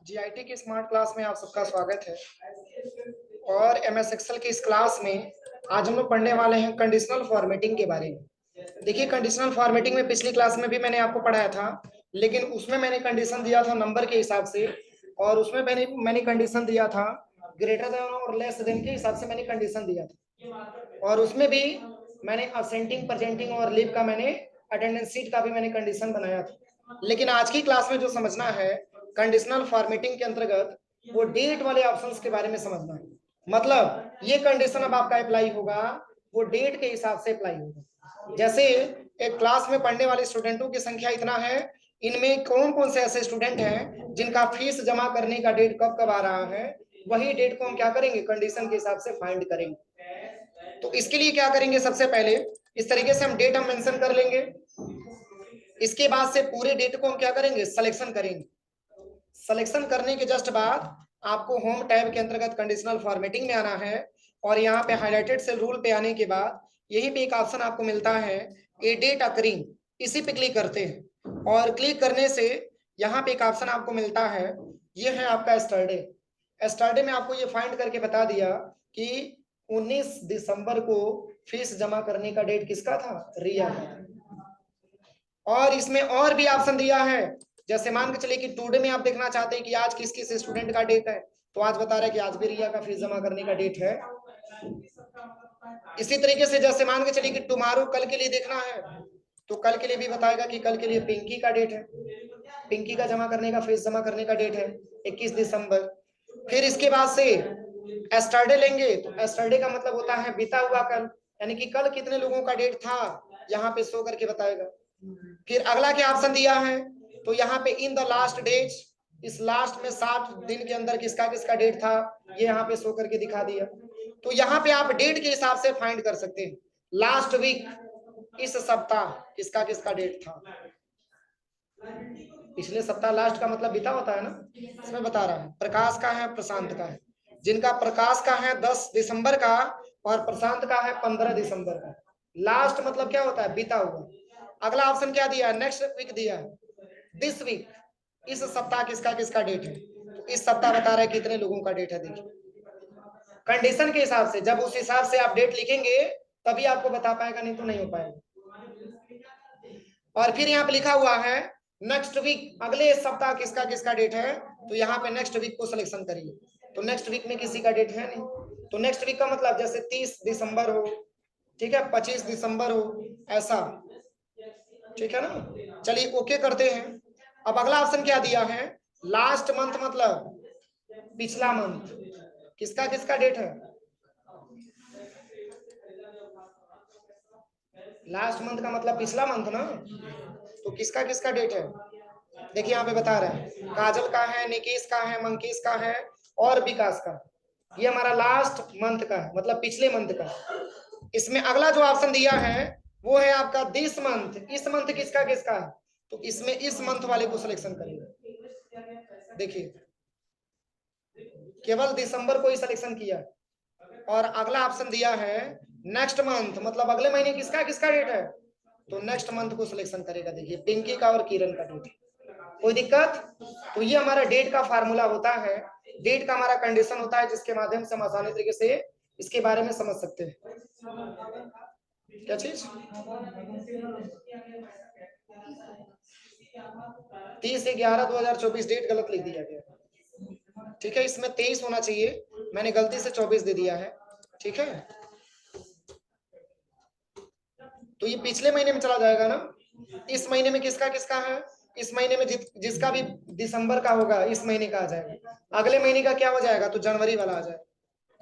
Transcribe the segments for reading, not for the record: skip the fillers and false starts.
GIT की smart class में आप सबका स्वागत है। और एमएस एक्सेल की इस क्लास में आज हम लोग पढ़ने वाले हैं कंडीशनल फॉर्मेटिंग के बारे में। देखिए, कंडीशनल फॉर्मेटिंग में पिछली क्लास में भी मैंने आपको पढ़ाया था, लेकिन उसमें मैंने कंडीशन दिया था नंबर के हिसाब से, और उसमें मैंने कंडीशन दिया था ग्रेटर देन और लेस देन के हिसाब से मैंने कंडीशन दिया था। और उसमें भी मैंने असेंटिंग, प्रेजेंटिंग और लीव का मैंने अटेंडेंस सीट का भी मैंने कंडीशन बनाया था। लेकिन आज की क्लास में जो समझना है कंडीशनल फॉर्मेटिंग के अंतर्गत, वो डेट वाले ऑप्शंस के बारे में समझना है। मतलब ये कंडीशन अब आपका अप्लाई होगा, वो डेट के हिसाब से अप्लाई होगा। जैसे एक क्लास में पढ़ने वाले स्टूडेंटों की संख्या इतना है, इनमें कौन कौन से ऐसे स्टूडेंट हैं जिनका फीस जमा करने का डेट कब कब आ रहा है, वही डेट को हम क्या करेंगे, कंडीशन के हिसाब से फाइंड करेंगे। तो इसके लिए क्या करेंगे, सबसे पहले इस तरीके से हम डेट हम मेंशन कर लेंगे। इसके बाद से पूरे डेट को हम क्या करेंगे, सिलेक्शन करेंगे। सिलेक्शन करने के जस्ट बाद आपको होम टैब के अंतर्गत कंडीशनल फॉर्मेटिंग में आना है, और यहाँ पे हाईलाइटेड सेल रूल पे आने के बाद यहीं पे एक ऑप्शन आपको मिलता है ए डेट अकरिंग, इसी पे क्लिक करते हैं। और क्लिक करने से यहाँ पे एक ऑप्शन आपको मिलता है, ये है आपका एस्टरडे। एस्टरडे में आपको ये फाइंड करके बता दिया कि 19 दिसंबर को फीस जमा करने का डेट किसका था, रिया का। और इसमें और भी ऑप्शन दिया है, जैसे मान के चलिए कि टुडे में आप देखना चाहते हैं कि आज किस किस स्टूडेंट का डेट है, तो आज बता रहा है कि आज भी रिया का फीस जमा करने का डेट है। इसी तरीके से जैसे मान के चलिए कि टुमारो, कल के लिए देखना है, तो कल के लिए भी बताएगा कि कल के लिए पिंकी का डेट है, पिंकी का जमा करने का फीस जमा करने का डेट है 21 दिसंबर। फिर इसके बाद से एस्टरडे लेंगे, तो एस्टरडे का मतलब होता है बीता हुआ कल, यानी कि कल कितने लोगों का डेट था यहाँ पे शो करके बताएगा। फिर अगला क्या ऑप्शन दिया है, तो यहाँ पे इन द लास्ट डेज, इस लास्ट में 60 दिन के अंदर किसका किसका डेट था, ये यहाँ पे शो करके दिखा दिया। तो यहाँ पे आप डेट के हिसाब से फाइंड कर सकते हैं। लास्ट वीक, इस सप्ताह किसका किसका डेट था। पिछले सप्ताह लास्ट का मतलब बीता होता है ना, इसमें बता रहा है। प्रकाश का है, प्रशांत का है। जिनका प्रकाश का है 10 दिसंबर का और प्रशांत का है 15 दिसंबर का। लास्ट मतलब क्या होता है, बीता हुआ। अगला ऑप्शन क्या दिया है, नेक्स्ट वीक दिया है, दिस वीक, इस सप्ताह किसका किसका डेट है। तो इस सप्ताह बता रहा है कितने लोगों का डेट है। देखिए, कंडीशन के हिसाब से, जब उस हिसाब से आप डेट लिखेंगे तभी आपको बता पाएगा, नहीं तो नहीं हो पाएगा। और फिर यहाँ पे लिखा हुआ है नेक्स्ट वीक, अगले सप्ताह किसका किसका डेट है, तो यहाँ पे नेक्स्ट वीक को सिलेक्शन करिए। तो नेक्स्ट वीक में किसी का डेट है नहीं, तो नेक्स्ट वीक का मतलब जैसे 30 दिसंबर हो, ठीक है, 25 दिसंबर हो, ऐसा, ठीक है ना। चलिए ओके करते हैं। अब अगला ऑप्शन क्या दिया है, लास्ट मंथ मतलब पिछला मंथ, किसका किसका डेट है। लास्ट मंथ का मतलब पिछला मंथ ना, तो किसका किसका डेट है। देखिए यहाँ पे बता रहा है, काजल का है, निकेश का है, मंकेश का है और विकास का। ये हमारा लास्ट मंथ का है, मतलब पिछले मंथ का। इसमें अगला जो ऑप्शन दिया है वो है आपका दिस मंथ, इस मंथ किसका किसका है, तो इसमें इस मंथ वाले को सिलेक्शन करेंगे। देखिए, केवल दिसंबर को ही सिलेक्शन किया। और अगला ऑप्शन दिया है नेक्स्ट मंथ, मतलब अगले महीने किसका किसका डेट है, तो नेक्स्ट मंथ को सिलेक्शन करेगा। देखिए, पिंकी का और किरण का डेट। कोई दिक्कत। तो ये हमारा डेट का फार्मूला होता है, डेट का हमारा कंडीशन होता है, जिसके माध्यम से हम आसानी तरीके से इसके बारे में समझ सकते हैं। क्या चीज, 30/11/2024 डेट गलत लिख दिया गया, ठीक है। इसमें 23 होना चाहिए, मैंने गलती से 24 दे दिया है, ठीक है। तो ये पिछले महीने में चला जाएगा ना, इस महीने में किसका किसका है, इस महीने में जिसका भी दिसंबर का होगा इस महीने का आ जाएगा, अगले महीने का क्या हो जाएगा, तो जनवरी वाला आ जाएगा।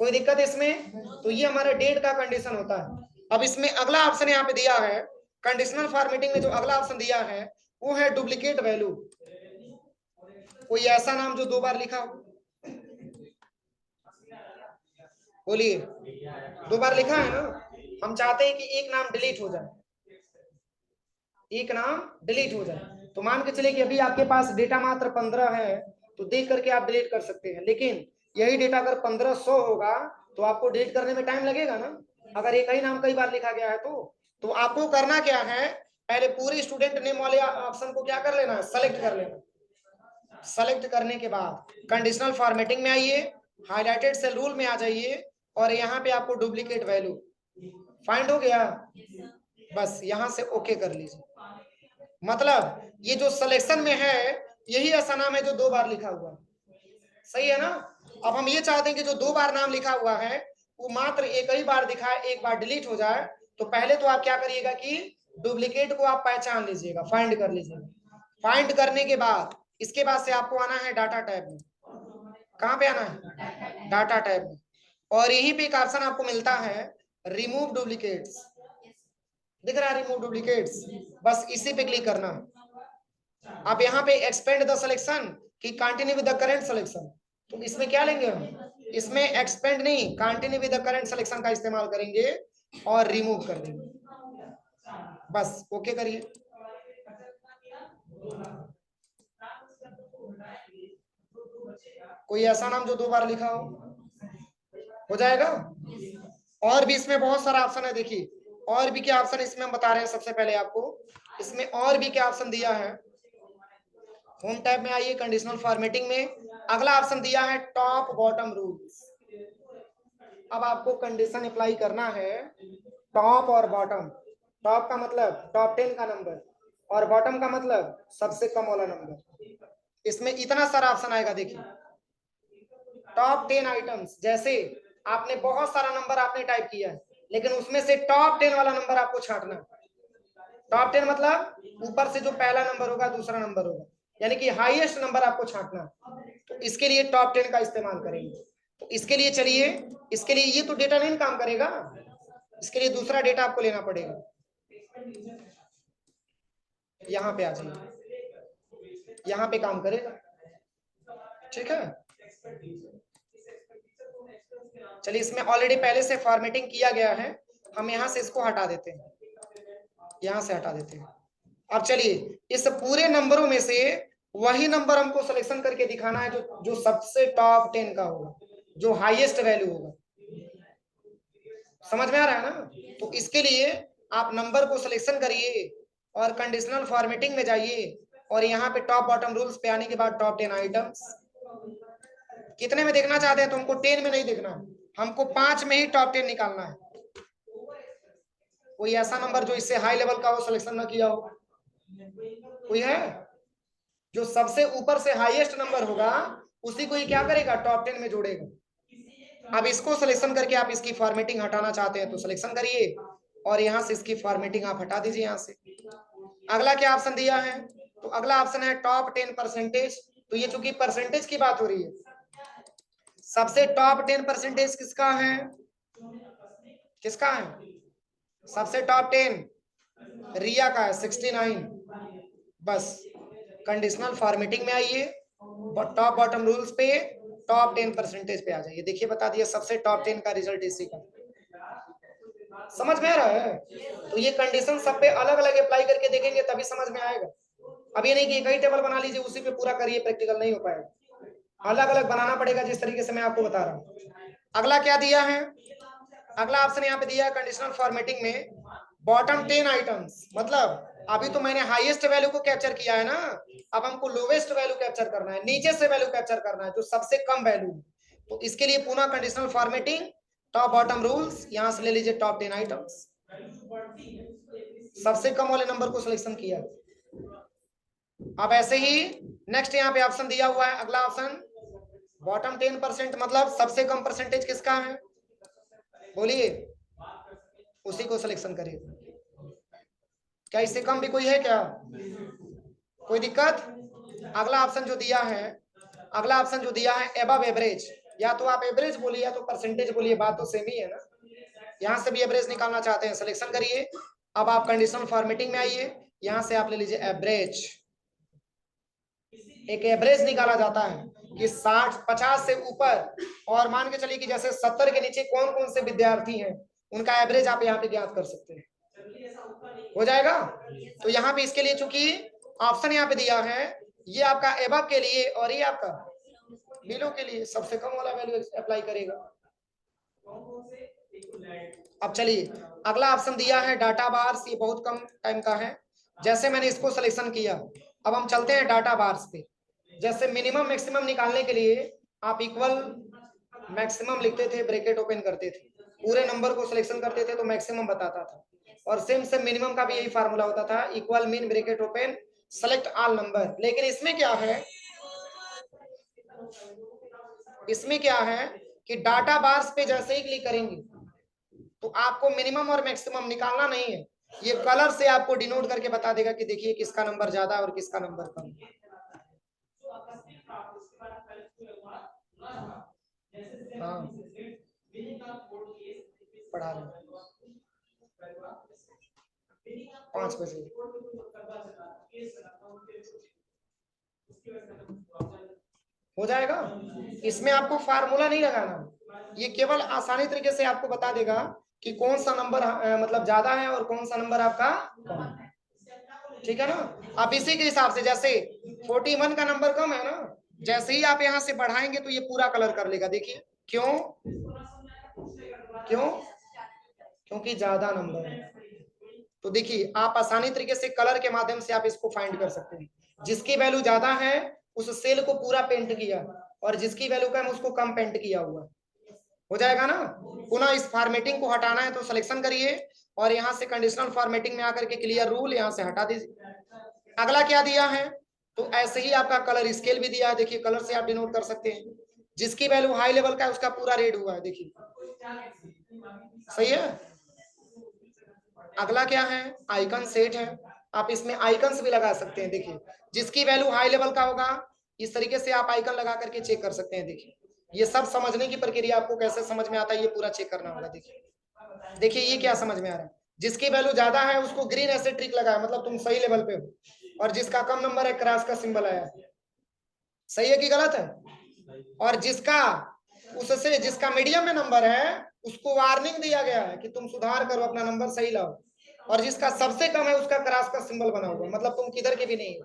कोई दिक्कत इसमें। तो ये हमारा डेट का कंडीशन होता है। अब इसमें अगला ऑप्शन यहाँ पे दिया है, कंडीशनल फॉर्मेटिंग में जो अगला ऑप्शन दिया है वो है डुप्लीकेट वैल्यू। कोई ऐसा नाम जो 2 बार लिखा हो, बोलिए। 2 बार लिखा है ना, हम चाहते हैं कि एक नाम डिलीट हो जाए, एक नाम डिलीट हो जाए। तो मान के चलिए कि अभी आपके पास डेटा मात्र 15 है, तो देख करके आप डिलीट कर सकते हैं। लेकिन यही डेटा अगर 1500 होगा तो आपको डिलीट करने में टाइम लगेगा ना, अगर एक ही नाम कई बार लिखा गया है। तो आपको करना क्या है, पहले पूरे स्टूडेंट नेम वाले ऑप्शन को क्या कर लेना है, सेलेक्ट कर लेना। सेलेक्ट करने के बाद कंडीशनल फॉर्मेटिंग में आइए, हाईलाइटेड सेल रूल में आ जाइए और यहाँ पे आपको डुप्लीकेट वैल्यू फाइंड हो गया, बस यहाँ से ओके कर लीजिए। मतलब ये जो सिलेक्शन में है यही ऐसा नाम है जो 2 बार लिखा हुआ है, सही है ना। अब हम ये चाहते हैं कि जो 2 बार नाम लिखा हुआ है वो मात्र एक ही बार दिखाए, एक बार डिलीट हो जाए। तो पहले तो आप क्या करिएगा कि डुप्लीकेट को आप पहचान लीजिएगा, फाइंड कर लीजिएगा। फाइंड करने के बाद इसके बाद से आपको आना है डाटा टैब में। कहाँ पे आना है? डाटा टैब में। और यहीं पे एक ऑप्शन आपको मिलता है रिमूव डुप्लीकेट्स, दिख रहा है रिमूव डुप्लीकेट्स, बस इसी पे क्लिक करना है। आप यहाँ पे एक्सपेंड द सिलेक्शन कि continue with the current selection, तो इसमें क्या लेंगे हम? इसमें एक्सपेंड नहीं, continue with the current selection का इस्तेमाल करेंगे और रिमूव कर देंगे, बस ओके करिए। कोई ऐसा नाम जो 2 बार लिखा हो जाएगा। और भी इसमें बहुत सारा ऑप्शन है, देखिए और भी क्या ऑप्शन इसमें हम बता रहे हैं। सबसे पहले आपको इसमें और भी क्या ऑप्शन दिया है, होम टैब में आइए, कंडीशनल फॉर्मेटिंग में अगला ऑप्शन दिया है टॉप बॉटम रूल्स। अब आपको कंडीशन अप्लाई करना है टॉप और बॉटम। टॉप का मतलब टॉप 10 का नंबर और बॉटम का मतलब सबसे कम वाला नंबर। इसमें इतना सारा ऑप्शन आएगा, देखिए टॉप 10 आइटम्स, जैसे आपने बहुत सारा नंबर आपने टाइप किया है लेकिन उसमें से टॉप 10 वाला नंबर आपको छांटना है। टॉप 10 मतलब ऊपर से जो पहला नंबर होगा दूसरा नंबर होगा, यानी कि हाईएस्ट नंबर आपको छांटना है। तो इसके लिए टॉप 10 का इस्तेमाल करेंगे। तो इसके लिए चलिए, इसके लिए ये तो डेटा नहीं काम करेगा, इसके लिए दूसरा डेटा आपको लेना पड़ेगा। यहाँ पे आ जाइए, यहाँ पे काम करेगा, ठीक है। चलिए इसमें ऑलरेडी पहले से फॉर्मेटिंग किया गया है, हम यहाँ से इसको हटा देते हैं, यहाँ से हटा देते हैं। अब चलिए इस पूरे नंबरों में से वही नंबर हमको सिलेक्शन करके दिखाना है जो सबसे टॉप 10 का होगा, जो हाईएस्ट वैल्यू होगा। समझ में आ रहा है ना। तो इसके लिए आप नंबर को सिलेक्शन करिए और कंडीशनल फॉर्मेटिंग में जाइए और यहाँ पे टॉप बॉटम रूल्स पे आने के बाद टॉप 10 आइटम्स कितने में देखना चाहते हैं, तो हमको 10 में नहीं देखना, हमको 5 में ही टॉप 10 निकालना है। कोई ऐसा नंबर जो इससे हाई लेवल का हो, सिलेक्शन ना किया हो, कोई है? जो सबसे ऊपर से हाईएस्ट नंबर होगा उसी को ही क्या करेगा, टॉप 10 में जोड़ेगा। अब इसको सिलेक्शन करके आप इसकी फॉर्मेटिंग हटाना चाहते हैं तो सिलेक्शन करिए और यहाँ से इसकी फॉर्मेटिंग आप हटा दीजिए यहाँ से। अगला क्या ऑप्शन दिया है, तो अगला ऑप्शन है टॉप 10 परसेंटेज। तो ये चूंकि परसेंटेज की बात हो रही है, सबसे टॉप 10 परसेंटेज किसका है, किसका है? सबसे टॉप 10 रिया का है 69। बस कंडीशनल फॉर्मेटिंग में आइए, टॉप बॉटम रूल्स पे टॉप 10 परसेंटेज पे आ जाइए। देखिए बता दिया सबसे टॉप 10 का रिजल्ट इसी का। समझ में आ रहा है? तो ये कंडीशन सब पे अलग अलग अप्लाई करके देखेंगे तभी समझ में आएगा। अब ये नहीं कि एक ही टेबल बना लीजिए उसी पे पूरा करिए, प्रैक्टिकल नहीं हो पाएगा, अलग अलग बनाना पड़ेगा जिस तरीके से मैं आपको बता रहा हूँ। अगला क्या दिया है, अगला ऑप्शन यहाँ पे दिया है कंडीशनल फॉर्मेटिंग में बॉटम 10 आइटम्स। मतलब अभी तो मैंने हाईएस्ट वैल्यू को कैप्चर किया है ना, अब हमको लोवेस्ट वैल्यू कैप्चर करना है, नीचे से वैल्यू कैप्चर करना है जो सबसे कम वैल्यू। तो इसके लिए पुनः conditional formatting top bottom rules, यहां से ले लीजिए टॉप 10 आइटम्स, सबसे कम वाले नंबर को सिलेक्शन किया। अब ऐसे ही नेक्स्ट यहाँ पे ऑप्शन दिया हुआ है, अगला ऑप्शन बॉटम 10% मतलब सबसे कम परसेंटेज किसका है, बोलिए, उसी को सिलेक्शन करिए। क्या इससे कम भी कोई है क्या, कोई दिक्कत? अगला ऑप्शन जो दिया है, अगला ऑप्शन जो दिया है एबव एवरेज, या तो आप एवरेज बोलिए या तो परसेंटेज बोलिए, बात तो सेम ही है ना। यहाँ से भी एवरेज निकालना चाहते हैं, सिलेक्शन करिए। अब आप कंडीशनल फॉर्मेटिंग में आइए, यहाँ से आप ले लीजिए एवरेज। एक एवरेज निकाला जाता है कि 60-50 से ऊपर और मान के चलिए कि जैसे 70 के नीचे कौन कौन से विद्यार्थी हैं उनका एवरेज आप यहाँ पे ज्ञात कर सकते हैं, हो जाएगा। तो यहाँ पे इसके लिए चूंकि ऑप्शन यहाँ पे दिया है, ये आपका एबव के लिए और ये आपका बिलो के लिए, सबसे कम वाला वैल्यू अप्लाई करेगा। अब चलिए अगला ऑप्शन दिया है डाटा बार्स, ये बहुत कम टाइम का है। जैसे मैंने इसको सिलेक्शन किया, अब हम चलते हैं डाटा बार्स पे। जैसे मिनिमम मैक्सिमम निकालने के लिए आप इक्वल मैक्सिमम लिखते थे, ब्रैकेट ओपन करते थे, पूरे नंबर को सिलेक्शन करते थे तो मैक्सिमम बताता था। और सेम सेम मिनिमम का भी यही फार्मूला होता था, equal mean bracket open select all number. लेकिन इसमें क्या है, इसमें क्या है कि डाटा बार्स पे जैसे ही क्लिक करेंगे तो आपको मिनिमम और मैक्सिमम निकालना नहीं है, ये कलर से आपको डिनोट करके बता देगा कि देखिए किसका नंबर ज्यादा और किसका नंबर कम। हाँ पढ़ा रहे 5 बजे हो जाएगा। इसमें आपको फार्मूला नहीं लगाना, ये केवल आसानी तरीके से आपको बता देगा कि कौन सा नंबर मतलब ज्यादा है और कौन सा नंबर आपका कम है। ठीक है ना। अब इसी के हिसाब से जैसे 41 का नंबर कम है ना, जैसे ही आप यहाँ से बढ़ाएंगे तो ये पूरा कलर कर लेगा। देखिए क्यों, क्यों, क्योंकि ज्यादा नंबर है। तो देखिए आप आसानी तरीके से कलर के माध्यम से आप इसको फाइंड कर सकते हैं। जिसकी वैल्यू ज्यादा है उस सेल को पूरा पेंट किया, और जिसकी वैल्यू कम उसको कम पेंट किया हुआ। हो जाएगा ना। पुनः इस फॉर्मेटिंग को हटाना है तो सिलेक्शन करिए और यहाँ से कंडीशनल फॉर्मेटिंग में आकर के क्लियर रूल यहाँ से हटा दीजिए। अगला क्या दिया है, तो ऐसे ही आपका कलर स्केल भी दिया है, देखिए कलर से आप डिनोट कर सकते हैं। जिसकी वैल्यू हाई लेवल का है उसका पूरा रेड हुआ है, देखिए सही है। अगला क्या है, आइकन सेट है, आप इसमें आइकन्स भी लगा सकते हैं। देखिए जिसकी वैल्यू हाई लेवल का होगा इस तरीके से आप आइकन लगा करके चेक कर सकते हैं। देखिए ये सब समझने की प्रक्रिया आपको कैसे समझ में आता है ये पूरा चेक करना होगा। देखिए देखिए ये क्या समझ में आ रहा है, जिसकी वैल्यू ज्यादा है उसको ग्रीन ऐसे ट्रिक लगाया, मतलब तुम सही लेवल पे हो, और जिसका कम नंबर है क्रॉस का सिंबल आया। सही है कि गलत है। और जिसका उससे जिसका मीडियम में नंबर है उसको वार्निंग दिया गया है कि तुम सुधार करो, अपना नंबर सही लाओ। और जिसका सबसे कम है उसका क्रॉस का सिंबल बना हुआ, मतलब तुम किधर के भी नहीं हो।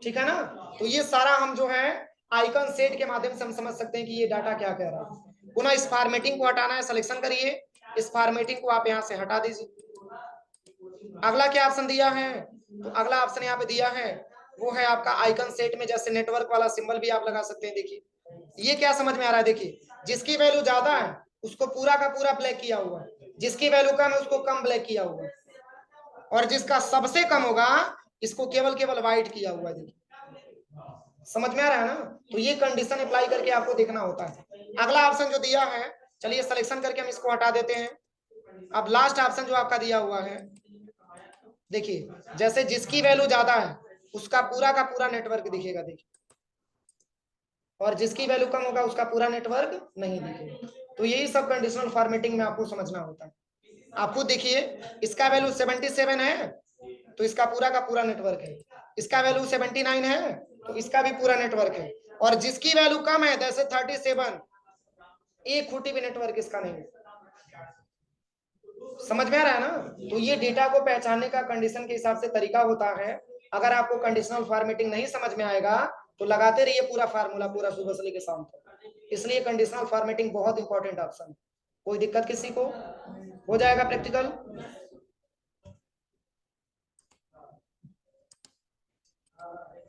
ठीक है ना। तो ये सारा हम जो है आइकन सेट के माध्यम से हम समझ सकते हैं कि ये डाटा क्या कह रहा है। पुनः इस फॉर्मेटिंग को हटाना है, सिलेक्शन करिए, इस फॉर्मेटिंग को आप यहाँ से हटा दीजिए। अगला क्या ऑप्शन दिया है, तो अगला ऑप्शन यहाँ पे दिया है वो है आपका आइकन सेट में जैसे नेटवर्क वाला सिंबल भी आप लगा सकते हैं। देखिए ये क्या समझ में आ रहा है, देखिए जिसकी वैल्यू ज्यादा है उसको पूरा का पूरा ब्लैक किया हुआ है, जिसकी वैल्यू कम है उसको कम ब्लैक किया हुआ है, और जिसका सबसे कम होगा इसको केवल केवल व्हाइट किया हुआ है। देखिए समझ में आ रहा है ना। तो ये कंडीशन अप्लाई करके आपको देखना होता है। अगला ऑप्शन जो दिया है, चलिए सिलेक्शन करके हम इसको हटा देते हैं। अब लास्ट ऑप्शन जो आपका दिया हुआ है, देखिए जैसे जिसकी वैल्यू ज्यादा है उसका का पूरा नेटवर्क दिखेगा। देखिए और जिसकी वैल्यू कम होगा उसका पूरा नेटवर्क नहीं दिखेगा। तो यही सब कंडीशनल फॉर्मेटिंग में आपको समझना होता है। आप खुद देखिए इसका वैल्यू 77 है तो इसका का पूरा नेटवर्क है, इसका वैल्यू 79 है तो इसका भी पूरा नेटवर्क है, और जिसकी वैल्यू कम है जैसे 37 एक खूटी भी नेटवर्क इसका नहीं है। समझ में आ रहा है ना। तो ये डेटा को पहचानने का कंडीशन के हिसाब से तरीका होता है। अगर आपको कंडीशनल फॉर्मेटिंग नहीं समझ में आएगा तो लगाते रहिए पूरा फार्मूला पूरा सुबह से लेकर शाम तक। इसलिए कंडीशनल फॉर्मेटिंग बहुत इंपॉर्टेंट ऑप्शन है। कोई दिक्कत किसी को, हो जाएगा प्रैक्टिकल।